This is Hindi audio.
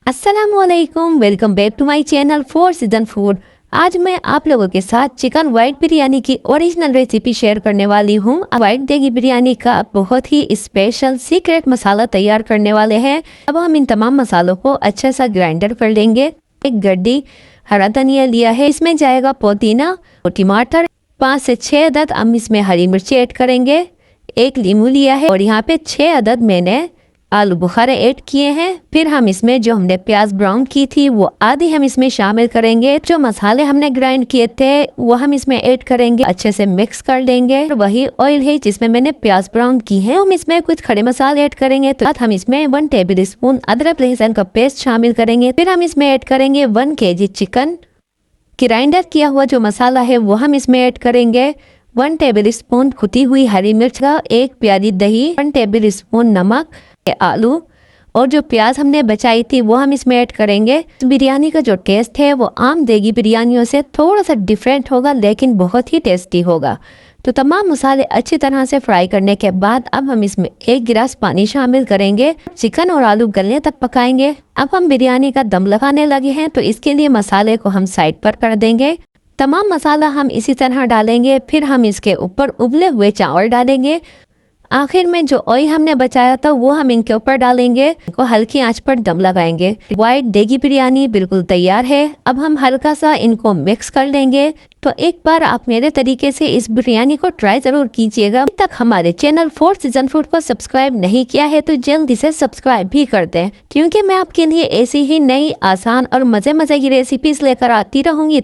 अस्सलामुअलैकुम, welcome back to my channel for season food. आज मैं आप लोगों के साथ चिकन वाइट बिरयानी की ओरिजिनल रेसिपी शेयर करने वाली हूँ। वाइट देगी बिरयानी का बहुत ही स्पेशल सीक्रेट मसाला तैयार करने वाले हैं। अब हम इन तमाम मसालों को अच्छा सा ग्राइंडर कर लेंगे। एक गड्डी हरा धनिया लिया है, इसमें जाएगा पुदीना और टमाटर, 5 से 6 अदद हम इसमें हरी मिर्ची ऐड करेंगे। एक लीमू लिया है और यहाँ पे 6 अदद मैंने आलू बुखारे ऐड किए हैं। फिर हम इसमें जो हमने प्याज ब्राउन की थी वो आधी हम इसमें शामिल करेंगे। जो मसाले हमने ग्राइंड किए थे वो हम इसमें ऐड करेंगे, अच्छे से मिक्स कर लेंगे। वही ऑयल है जिसमें मैंने प्याज ब्राउन की है, हम इसमें कुछ खड़े मसाले ऐड करेंगे। तो हम इसमें 1 टेबल स्पून अदरक लहसुन का पेस्ट शामिल करेंगे। फिर हम इसमें ऐड करेंगे 1 kg चिकन। ग्राइंडर किया हुआ जो मसाला है वो हम इसमें ऐड करेंगे। 1 टेबल स्पून कुटी हुई हरी मिर्च का, 1 प्याली दही, 1 टेबल स्पून नमक, आलू और जो प्याज हमने बचाई थी वो हम इसमें ऐड करेंगे। बिरयानी का जो टेस्ट है वो आम देगी बिरयानियों से थोड़ा सा डिफरेंट होगा, लेकिन बहुत ही टेस्टी होगा। तो तमाम मसाले अच्छी तरह से फ्राई करने के बाद अब हम इसमें 1 गिलास पानी शामिल करेंगे। चिकन और आलू गलने तक पकाएंगे। अब हम बिरयानी का दम लगाने लगे हैं, तो इसके लिए मसाले को हम साइड पर कर देंगे। तमाम मसाला हम इसी तरह डालेंगे। फिर हम इसके ऊपर उबले हुए चावल डालेंगे। आखिर में जो ऑयल हमने बचाया था वो हम इनके ऊपर डालेंगे, इनको हल्की आंच पर दम लगाएंगे। वाइट देगी बिरयानी बिल्कुल तैयार है। अब हम हल्का सा इनको मिक्स कर लेंगे। तो एक बार आप मेरे तरीके से इस बिरयानी को ट्राई जरूर कीजिएगा। अभी तक हमारे चैनल फॉर सीजन फूड को सब्सक्राइब नहीं किया है तो जल्दी से सब्सक्राइब भी कर दें, क्योंकि मैं आपके लिए ऐसी ही नई आसान और मजे मजे की रेसिपीज लेकर आती रहूंगी।